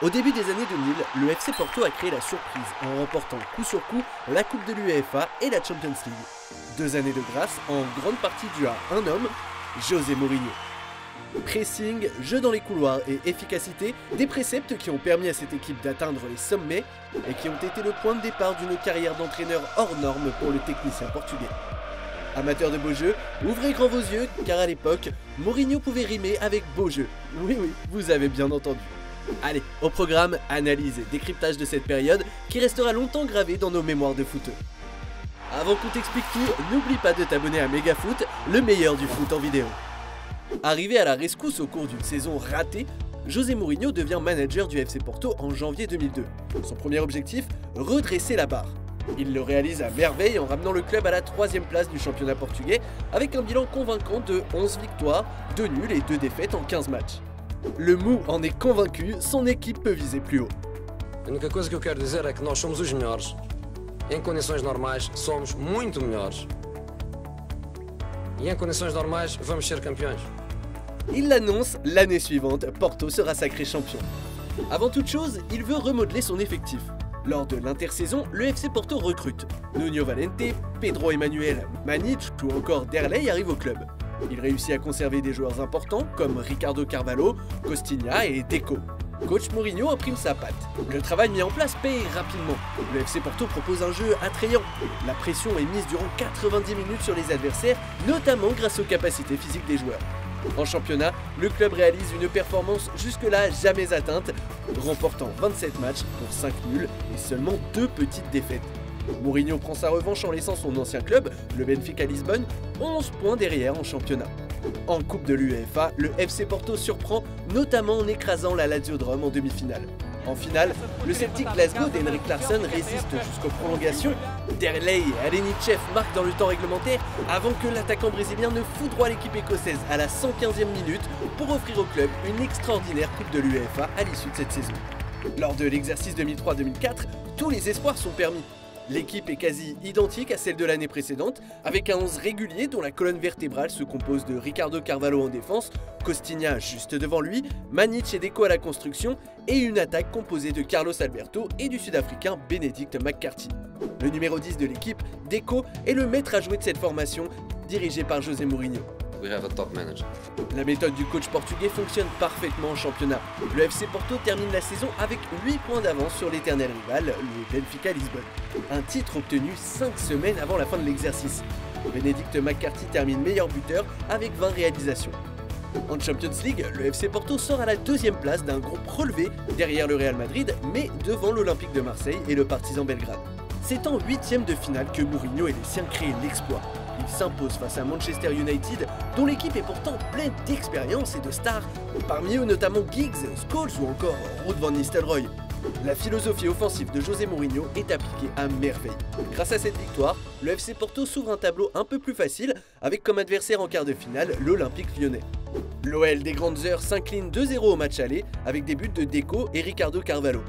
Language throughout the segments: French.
Au début des années 2000, le FC Porto a créé la surprise en remportant coup sur coup la Coupe de l'UEFA et la Champions League. 2 années de grâce en grande partie dues à un homme, José Mourinho. Pressing, jeu dans les couloirs et efficacité, des préceptes qui ont permis à cette équipe d'atteindre les sommets et qui ont été le point de départ d'une carrière d'entraîneur hors norme pour le technicien portugais. Amateurs de beaux jeux, ouvrez grand vos yeux car à l'époque, Mourinho pouvait rimer avec beau jeu. Oui, vous avez bien entendu. Allez, au programme, analyse et décryptage de cette période qui restera longtemps gravée dans nos mémoires de footeux. Avant qu'on t'explique tout, n'oublie pas de t'abonner à Megafoot, le meilleur du foot en vidéo. Arrivé à la rescousse au cours d'une saison ratée, José Mourinho devient manager du FC Porto en janvier 2002. Son premier objectif, redresser la barre. Il le réalise à merveille en ramenant le club à la 3e place du championnat portugais avec un bilan convaincant de 11 victoires, 2 nuls et 2 défaites en 15 matchs. Le Mou en est convaincu, son équipe peut viser plus haut. A única coisa que eu quero dizer é que nós somos os melhores. Em condições normais, somos muito melhores. E em condições normais, vamos ser campeões. Il l'annonce, l'année suivante, Porto sera sacré champion. Avant toute chose, il veut remodeler son effectif. Lors de l'intersaison, le FC Porto recrute. Nuno Valente, Pedro Emmanuel, Maniche ou encore Derlei arrivent au club. Il réussit à conserver des joueurs importants comme Ricardo Carvalho, Costinha et Deco. Coach Mourinho imprime sa patte. Le travail mis en place paye rapidement. Le FC Porto propose un jeu attrayant. La pression est mise durant 90 minutes sur les adversaires, notamment grâce aux capacités physiques des joueurs. En championnat, le club réalise une performance jusque-là jamais atteinte, remportant 27 matchs pour 5 nuls et seulement 2 petites défaites. Mourinho prend sa revanche en laissant son ancien club, le Benfica Lisbonne, 11 points derrière en championnat. En Coupe de l'UEFA, le FC Porto surprend, notamment en écrasant la Lazio de Rome en demi-finale. En finale, le Celtic Glasgow d'Henrik Larsson résiste jusqu'aux prolongations. Derlei et Alenichev marquent dans le temps réglementaire avant que l'attaquant brésilien ne foudroie l'équipe écossaise à la 115e minute pour offrir au club une extraordinaire Coupe de l'UEFA à l'issue de cette saison. Lors de l'exercice 2003-2004, tous les espoirs sont permis. L'équipe est quasi identique à celle de l'année précédente, avec un 11 régulier dont la colonne vertébrale se compose de Ricardo Carvalho en défense, Costinha juste devant lui, Maniche et Deco à la construction, et une attaque composée de Carlos Alberto et du Sud-Africain Benedict McCarthy. Le numéro 10 de l'équipe, Deco, est le maître à jouer de cette formation, dirigée par José Mourinho. We have a top manager. La méthode du coach portugais fonctionne parfaitement en championnat. Le FC Porto termine la saison avec 8 points d'avance sur l'éternel rival, le Benfica Lisbonne. Un titre obtenu 5 semaines avant la fin de l'exercice. Benedict McCarthy termine meilleur buteur avec 20 réalisations. En Champions League, le FC Porto sort à la 2e place d'un groupe relevé derrière le Real Madrid, mais devant l'Olympique de Marseille et le Partizan Belgrade. C'est en 8e de finale que Mourinho et les siens créent l'exploit. Il s'impose face à Manchester United, dont l'équipe est pourtant pleine d'expérience et de stars, parmi eux notamment Giggs, Scholes ou encore Ruud van Nistelrooy. La philosophie offensive de José Mourinho est appliquée à merveille. Grâce à cette victoire, le FC Porto s'ouvre un tableau un peu plus facile, avec comme adversaire en quart de finale l'Olympique lyonnais. L'OL des grandes heures s'incline 2-0 au match aller, avec des buts de Deco et Ricardo Carvalho.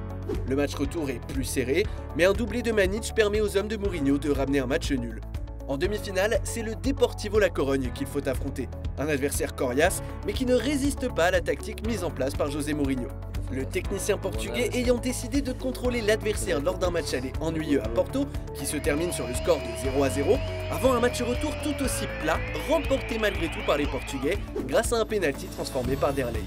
Le match retour est plus serré, mais un doublé de Maniche permet aux hommes de Mourinho de ramener un match nul. En demi-finale, c'est le Deportivo La Corogne qu'il faut affronter. Un adversaire coriace, mais qui ne résiste pas à la tactique mise en place par José Mourinho. Le technicien portugais ayant décidé de contrôler l'adversaire lors d'un match aller ennuyeux à Porto, qui se termine sur le score de 0-0, avant un match retour tout aussi plat, remporté malgré tout par les Portugais, grâce à un pénalty transformé par Derlei.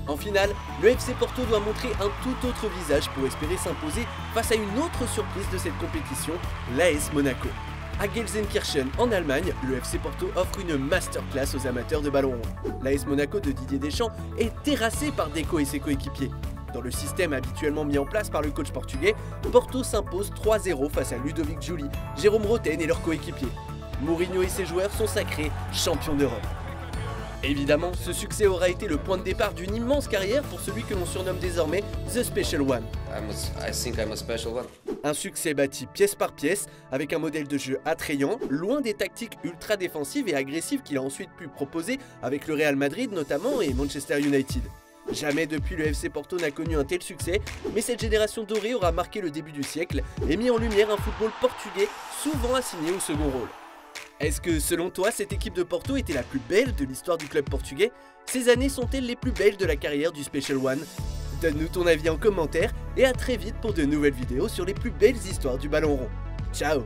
En finale, le FC Porto doit montrer un tout autre visage pour espérer s'imposer face à une autre surprise de cette compétition, l'AS Monaco. À Gelsenkirchen, en Allemagne, le FC Porto offre une masterclass aux amateurs de ballon rond. L'AS Monaco de Didier Deschamps est terrassé par Deco et ses coéquipiers. Dans le système habituellement mis en place par le coach portugais, Porto s'impose 3-0 face à Ludovic Giuli, Jérôme Roten et leurs coéquipiers. Mourinho et ses joueurs sont sacrés champions d'Europe. Évidemment, ce succès aura été le point de départ d'une immense carrière pour celui que l'on surnomme désormais The Special One. I think I'm a special one. Un succès bâti pièce par pièce, avec un modèle de jeu attrayant, loin des tactiques ultra défensives et agressives qu'il a ensuite pu proposer avec le Real Madrid notamment et Manchester United. Jamais depuis le FC Porto n'a connu un tel succès, mais cette génération dorée aura marqué le début du siècle et mis en lumière un football portugais souvent assigné au second rôle. Est-ce que, selon toi, cette équipe de Porto était la plus belle de l'histoire du club portugais? Ces années sont-elles les plus belles de la carrière du Special One? Donne-nous ton avis en commentaire et à très vite pour de nouvelles vidéos sur les plus belles histoires du ballon rond. Ciao!